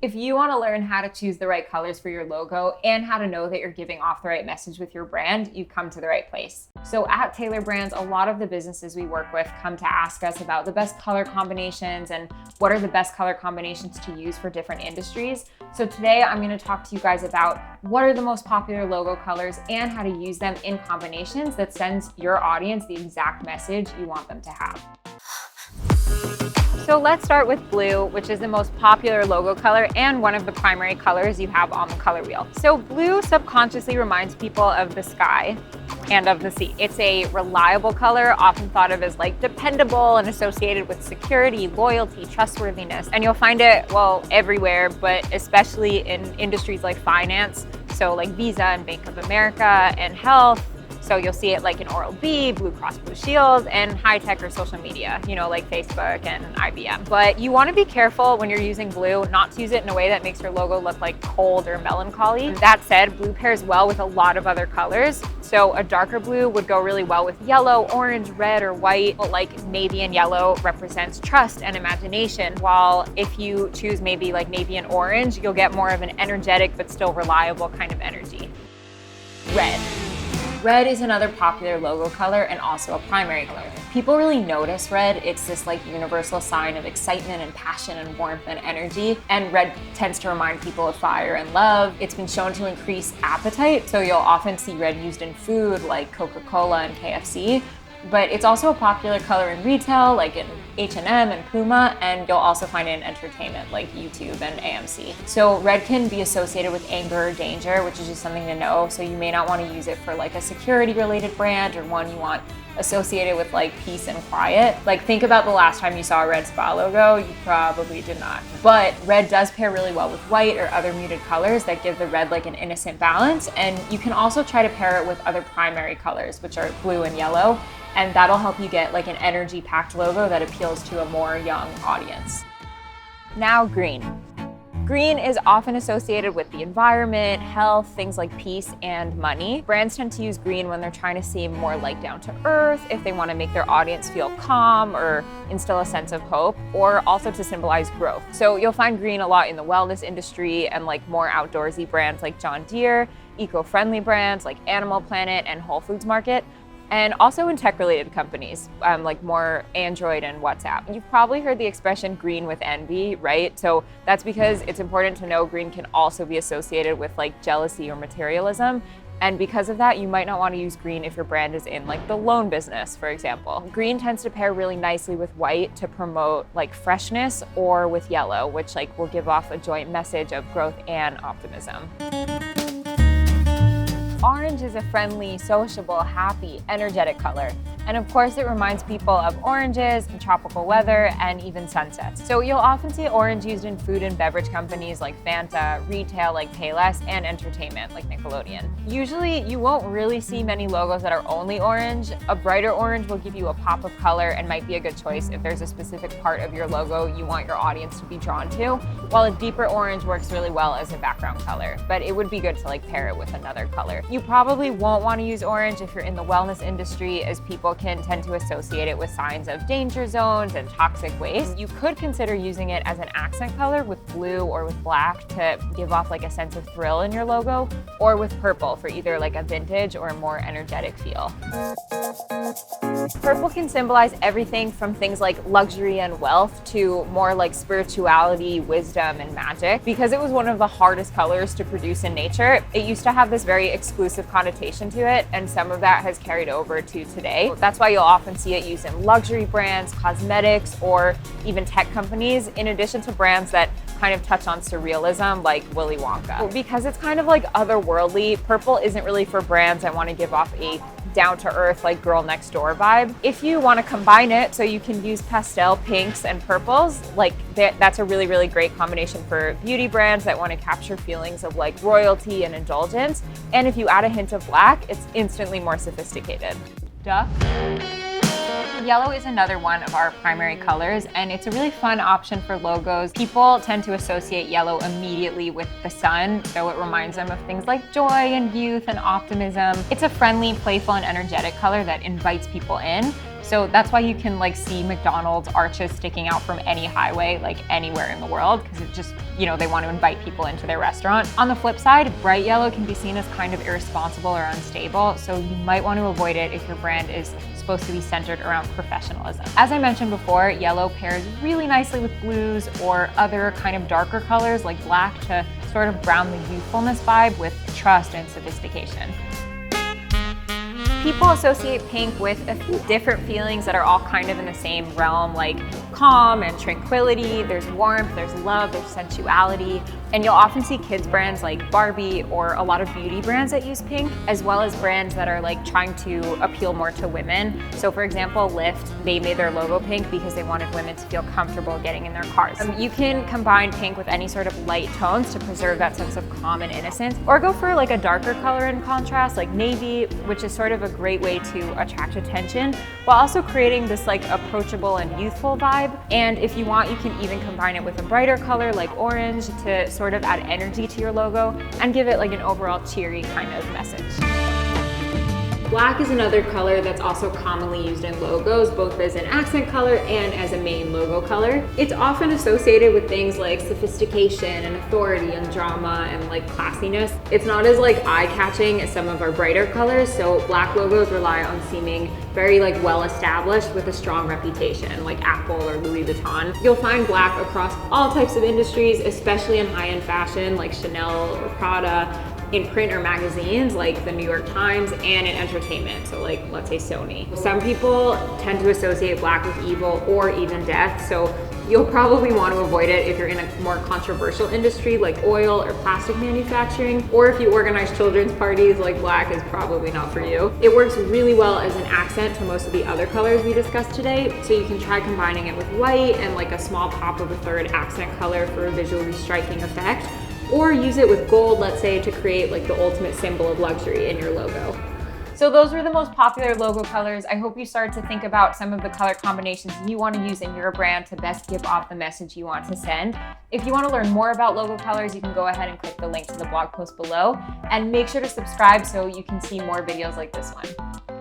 If you want to learn how to choose the right colors for your logo and how to know that you're giving off the right message with your brand, you've come to the right place. So at Taylor Brands, a lot of the businesses we work with come to ask us about the best color combinations and what are the best color combinations to use for different industries. So today I'm going to talk to you guys about what are the most popular logo colors and how to use them in combinations that sends your audience the exact message you want them to have. So let's start with blue, which is the most popular logo color and one of the primary colors you have on the color wheel. So blue subconsciously reminds people of the sky and of the sea. It's a reliable color, often thought of as like dependable and associated with security, loyalty, trustworthiness. And you'll find it, well, everywhere, but especially in industries like finance. So like Visa and Bank of America and health. So you'll see it like in Oral-B, Blue Cross Blue Shield, and high tech or social media, like Facebook and IBM. But you want to be careful when you're using blue, not to use it in a way that makes your logo look like cold or melancholy. That said, blue pairs well with a lot of other colors. So a darker blue would go really well with yellow, orange, red, or white. Like navy and yellow represents trust and imagination, while if you choose maybe like navy and orange, you'll get more of an energetic but still reliable kind of energy. Red. Red is another popular logo color and also a primary color. People really notice red. It's this like universal sign of excitement and passion and warmth and energy. And red tends to remind people of fire and love. It's been shown to increase appetite. So you'll often see red used in food like Coca-Cola and KFC. But it's also a popular color in retail, like in H&M and Puma, and you'll also find it in entertainment, like YouTube and AMC. So red can be associated with anger or danger, which is just something to know. So you may not want to use it for like a security-related brand or one you want associated with like peace and quiet. Like think about the last time you saw a red spa logo, you probably did not. But red does pair really well with white or other muted colors that give the red like an innocent balance. And you can also try to pair it with other primary colors, which are blue and yellow. And that'll help you get like an energy-packed logo that appeals to a more young audience. Now, green. Green is often associated with the environment, health, things like peace and money. Brands tend to use green when they're trying to seem more like down to earth, if they want to make their audience feel calm or instill a sense of hope, or also to symbolize growth. So you'll find green a lot in the wellness industry and like more outdoorsy brands like John Deere, eco-friendly brands like Animal Planet and Whole Foods Market, and also in tech-related companies, like more Android and WhatsApp. You've probably heard the expression green with envy, right? So that's because it's important to know green can also be associated with like jealousy or materialism. And because of that, you might not want to use green if your brand is in like the loan business, for example. Green tends to pair really nicely with white to promote like freshness, or with yellow, which like will give off a joint message of growth and optimism. Orange is a friendly, sociable, happy, energetic color. And of course, it reminds people of oranges and tropical weather and even sunsets. So you'll often see orange used in food and beverage companies like Fanta, retail like Payless, and entertainment like Nickelodeon. Usually, you won't really see many logos that are only orange. A brighter orange will give you a pop of color and might be a good choice if there's a specific part of your logo you want your audience to be drawn to, while a deeper orange works really well as a background color, but it would be good to like pair it with another color. You probably won't want to use orange if you're in the wellness industry, as people can tend to associate it with signs of danger zones and toxic waste. You could consider using it as an accent color with blue or with black to give off like a sense of thrill in your logo, or with purple for either like a vintage or a more energetic feel. Purple can symbolize everything from things like luxury and wealth to more like spirituality, wisdom, and magic. Because it was one of the hardest colors to produce in nature, it used to have this very exclusive connotation to it, and some of that has carried over to today. That's why you'll often see it used in luxury brands, cosmetics, or even tech companies, in addition to brands that kind of touch on surrealism like Willy Wonka. Because it's kind of like otherworldly, purple isn't really for brands that want to give off a down-to-earth like girl next door vibe. If you want to combine it so you can use pastel pinks and purples, like that's a really, really great combination for beauty brands that want to capture feelings of like royalty and indulgence. And if you add a hint of black, it's instantly more sophisticated. Duh. Yellow is another one of our primary colors, and it's a really fun option for logos. People tend to associate yellow immediately with the sun, so it reminds them of things like joy and youth and optimism. It's a friendly, playful, and energetic color that invites people in. So that's why you can like see McDonald's arches sticking out from any highway, like anywhere in the world, because it just, you know, they want to invite people into their restaurant. On the flip side, bright yellow can be seen as kind of irresponsible or unstable, so you might want to avoid it if your brand is supposed to be centered around professionalism. As I mentioned before, yellow pairs really nicely with blues or other kind of darker colors like black to sort of ground the youthfulness vibe with trust and sophistication. People associate pink with a few different feelings that are all kind of in the same realm, like calm and tranquility. There's warmth, there's love, there's sensuality. And you'll often see kids brands like Barbie or a lot of beauty brands that use pink, as well as brands that are like trying to appeal more to women. So for example, Lyft, they made their logo pink because they wanted women to feel comfortable getting in their cars. You can combine pink with any sort of light tones to preserve that sense of calm and innocence, or go for like a darker color in contrast, like navy, which is sort of a great way to attract attention while also creating this like approachable and youthful vibe. And if you want, you can even combine it with a brighter color like orange to sort of add energy to your logo and give it like an overall cheery kind of message. Black is another color that's also commonly used in logos, both as an accent color and as a main logo color. It's often associated with things like sophistication and authority and drama and like classiness. It's not as like eye-catching as some of our brighter colors, so black logos rely on seeming very like well-established with a strong reputation, like Apple or Louis Vuitton. You'll find black across all types of industries, especially in high-end fashion like Chanel or Prada, in print or magazines like the New York Times, and in entertainment, so like let's say Sony. Some people tend to associate black with evil or even death, so you'll probably want to avoid it if you're in a more controversial industry like oil or plastic manufacturing, or if you organize children's parties, like black is probably not for you. It works really well as an accent to most of the other colors we discussed today, so you can try combining it with white and like a small pop of a third accent color for a visually striking effect. Or use it with gold, let's say, to create like the ultimate symbol of luxury in your logo. So those were the most popular logo colors. I hope you started to think about some of the color combinations you want to use in your brand to best give off the message you want to send. If you want to learn more about logo colors, you can go ahead and click the link to the blog post below, and make sure to subscribe so you can see more videos like this one.